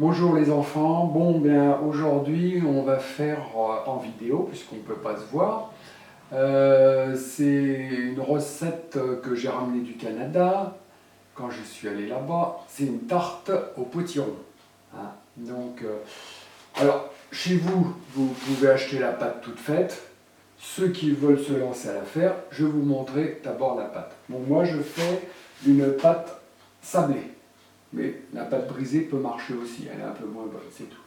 Bonjour les enfants, bon bien aujourd'hui on va faire en vidéo puisqu'on ne peut pas se voir. C'est une recette que j'ai ramenée du Canada quand je suis allé là-bas. C'est une tarte au potiron. Hein. Donc, alors chez vous, vous pouvez acheter la pâte toute faite. Ceux qui veulent se lancer à la faire, je vais vous montrer d'abord la pâte. Bon, moi je fais une pâte sablée. Mais la pâte brisée peut marcher aussi, elle est un peu moins bonne, c'est tout.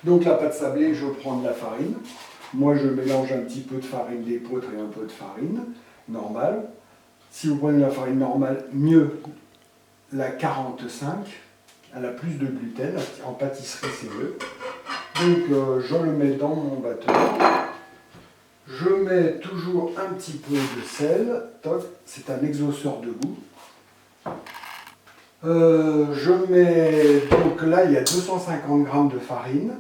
Donc la pâte sablée, je prends de la farine. Moi je mélange un petit peu de farine d'épeautre et un peu de farine normale. Si vous prenez la farine normale, mieux la 45, elle a plus de gluten, en pâtisserie c'est mieux. Donc je le mets dans mon batteur. Je mets toujours un petit peu de sel, c'est un exhausteur de goût. Je mets, donc là il y a 250 g de farine,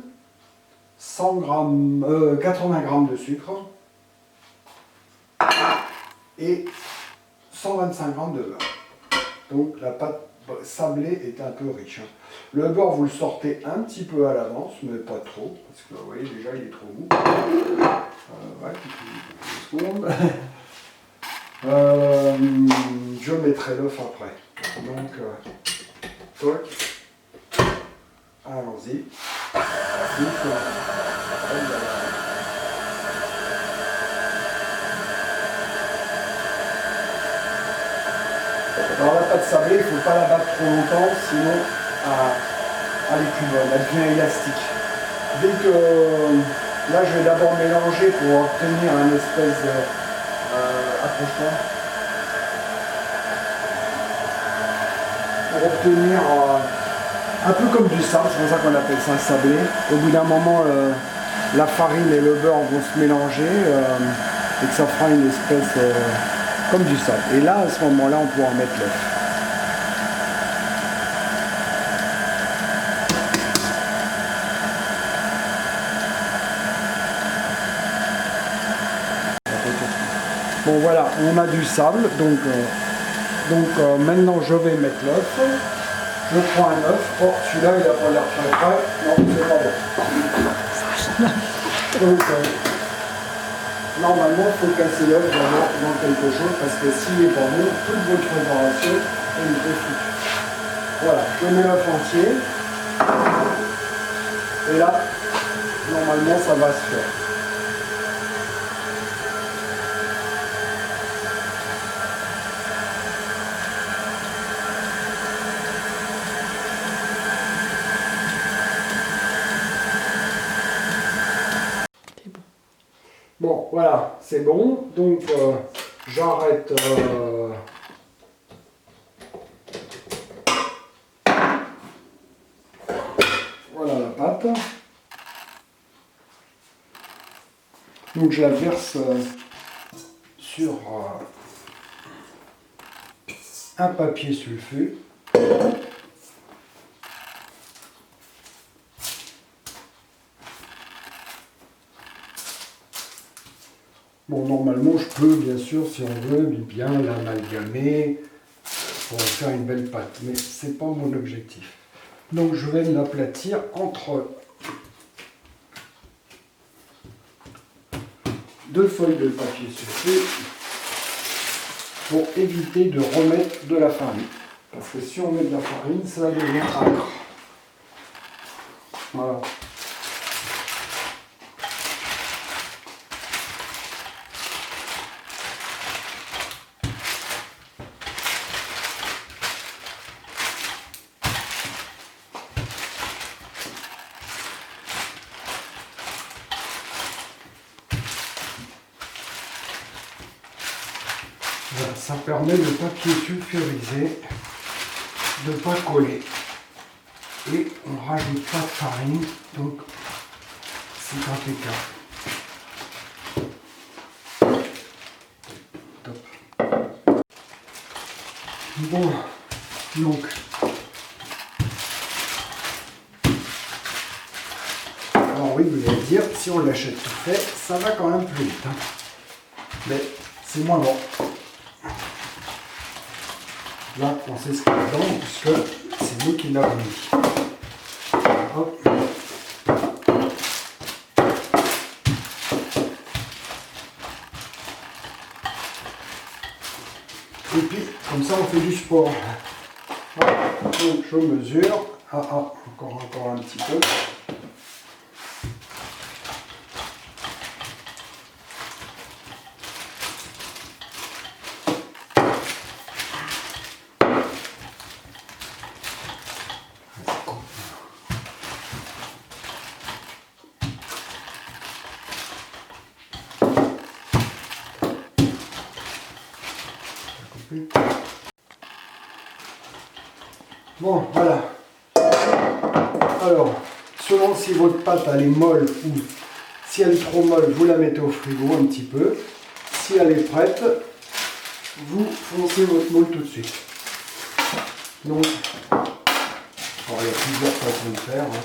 80 g de sucre et 125 g de beurre. Donc la pâte sablée est un peu riche. Le beurre vous le sortez un petit peu à l'avance, mais pas trop, parce que vous voyez déjà il est trop mou. Ouais, secondes. Je mettrai l'œuf après. Donc, toc, allons-y. Alors la pâte sablée, il ne faut pas la battre trop longtemps, sinon elle est plus bonne, elle devient élastique. Dès que là je vais d'abord mélanger pour obtenir un espèce de accroche-toi. Pour obtenir un peu comme du sable, c'est pour ça qu'on appelle ça sablé. Au bout d'un moment, la farine et le beurre vont se mélanger et que ça fera une espèce comme du sable. Et là, à ce moment-là, on pourra mettre l'œuf. Bon voilà, on a du sable, donc maintenant je vais mettre l'œuf. Je prends un œuf. Oh, celui-là il n'a pas l'air très frais. Non, c'est pas bon. Donc, normalement, il faut casser l'œuf dans quelque chose parce que s'il n'est pas bon, toute votre préparation est foutue. Voilà, je mets l'œuf entier. Et là, normalement, ça va se faire. Bon, voilà, c'est bon. Donc, j'arrête. Voilà la pâte. Donc, je la verse sur un papier sulfure. Bon, normalement, je peux, bien sûr, si on veut, bien l'amalgamer pour faire une belle pâte. Mais ce n'est pas mon objectif. Donc, je vais l'aplatir entre deux feuilles de papier sulfure pour éviter de remettre de la farine. Parce que si on met de la farine, ça devient âcre. Voilà. Voilà, ça permet le papier sulfurisé de ne pas coller. Et on ne rajoute pas de farine, donc c'est impeccable. Top. Bon, donc alors oui, vous allez dire, si on l'achète tout fait, ça va quand même plus vite. Hein. Mais c'est moins bon. Là, on sait ce qu'il y a dedans, puisque c'est nous qui l'avons mis. juste pour... Donc je mesure. Encore un petit peu. Bon, voilà. Alors, selon si votre pâte elle est molle ou si elle est trop molle, vous la mettez au frigo un petit peu. Si elle est prête, vous foncez votre moule tout de suite. Donc, alors, il y a plusieurs façons de faire. Hein.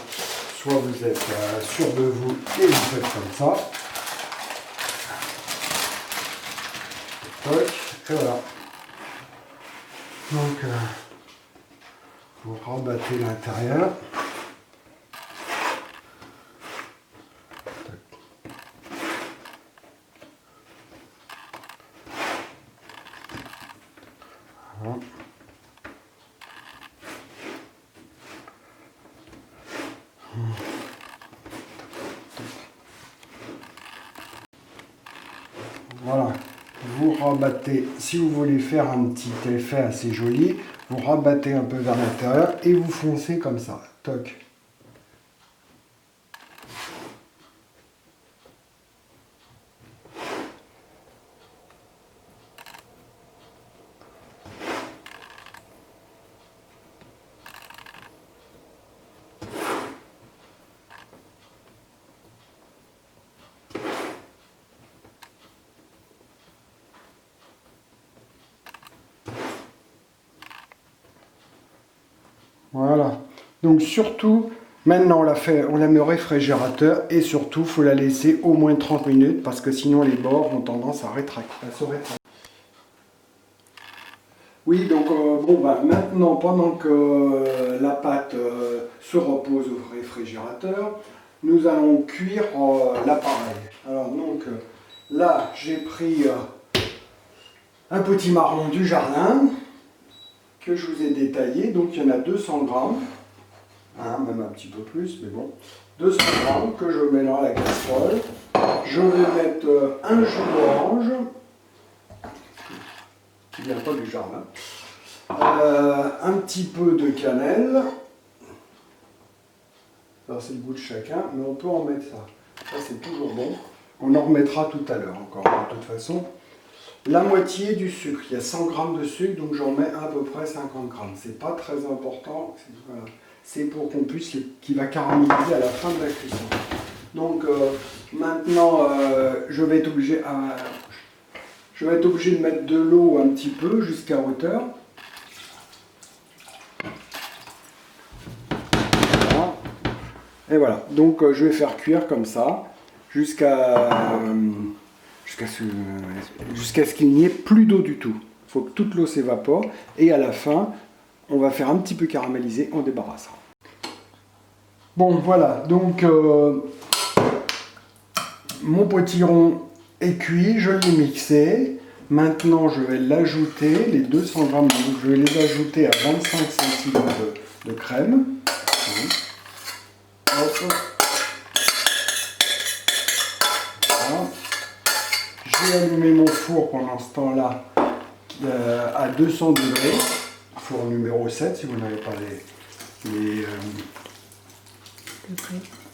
Soit vous êtes sûr de vous et vous faites comme ça. Toc, et voilà. Donc, vous rabattez l'intérieur. Voilà. Voilà, vous rabattez, si vous voulez faire un petit effet assez joli, vous rabattez un peu vers l'intérieur et vous foncez comme ça, toc. Voilà, donc surtout, maintenant on la met au réfrigérateur et surtout, il faut la laisser au moins 30 minutes parce que sinon les bords ont tendance à se rétracter. Oui, donc maintenant, pendant que la pâte se repose au réfrigérateur, nous allons cuire l'appareil. Alors donc là, j'ai pris un petit marron du jardin que je vous ai détaillé, donc il y en a 200 grammes, hein, même un petit peu plus, mais bon, 200 grammes que je mets dans la casserole. Je vais mettre un jus d'orange, qui vient pas du jardin, un petit peu de cannelle, alors c'est le goût de chacun, mais on peut en mettre ça, c'est toujours bon, on en remettra tout à l'heure encore, de toute façon. La moitié du sucre, il y a 100 grammes de sucre, donc j'en mets à peu près 50 grammes. C'est pas très important, c'est pour qu'on puisse, qu'il va caraméliser à la fin de la cuisson. Donc maintenant, je vais être obligé de mettre de l'eau un petit peu jusqu'à hauteur. Voilà. Et voilà, donc je vais faire cuire comme ça jusqu'à ce qu'il n'y ait plus d'eau du tout. Il faut que toute l'eau s'évapore et à la fin, on va faire un petit peu caraméliser, on débarrassera. Bon voilà, donc mon potiron est cuit, je l'ai mixé. Maintenant, je vais l'ajouter, les 200 grammes, donc je vais les ajouter à 25 centilitres de crème. Hop. Voilà. J'ai allumé mon four pendant ce temps-là à 200 degrés, four numéro 7 si vous n'avez pas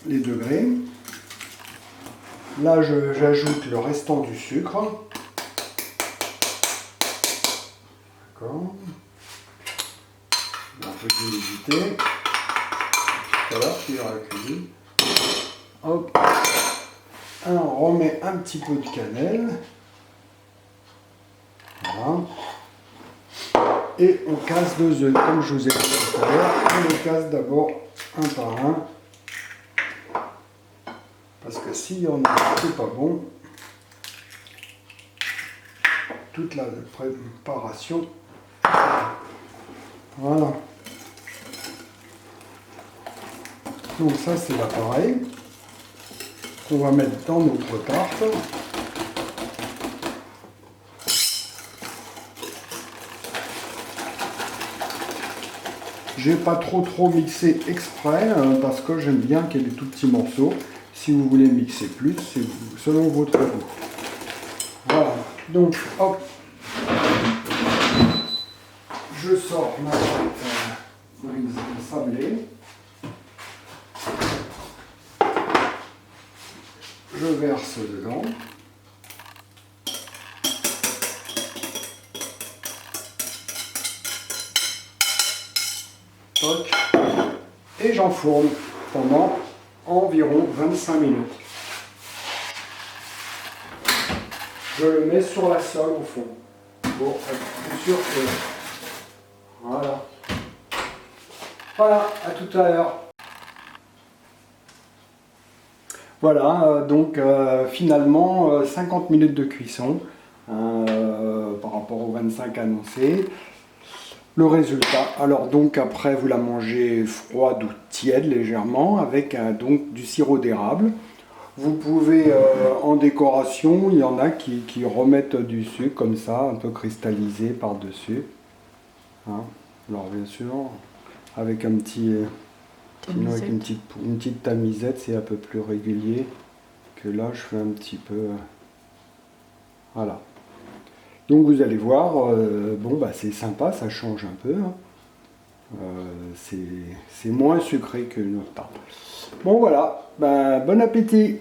les degrés. Là, j'ajoute le restant du sucre. D'accord. Un peu d'humidité. Tout à l'heure, puis à la cuisine. Hop. On remet un petit peu de cannelle. Voilà. Et on casse 2 œufs. Comme je vous ai dit tout à l'heure, on les casse d'abord un par un. Parce que s'il y en a, c'est pas bon. Toute la préparation. Voilà. Donc ça, c'est l'appareil qu'on va mettre dans notre tarte. J'ai pas trop mixé exprès parce que j'aime bien qu'il y ait des tout petits morceaux. Si vous voulez mixer plus, c'est selon votre goût. Voilà, donc hop, je sors ma pâte grise sablée. Je verse dedans. Toc. Et j'enfourne pendant environ 25 minutes. Je le mets sur la sole au fond. Pour être plus sûr que... Voilà. Voilà, à tout à l'heure. Voilà, donc finalement 50 minutes de cuisson par rapport aux 25 annoncés. Le résultat, alors donc après vous la mangez froide ou tiède légèrement avec donc du sirop d'érable. Vous pouvez en décoration, il y en a qui remettent du sucre comme ça, un peu cristallisé par-dessus. Hein. Alors bien sûr, avec un petit... sinon avec une petite tamisette, c'est un peu plus régulier que là, je fais un petit peu... voilà. Donc vous allez voir, bon bah c'est sympa, ça change un peu. Hein. C'est moins sucré qu'une autre tarte. Bon voilà, bah, bon appétit!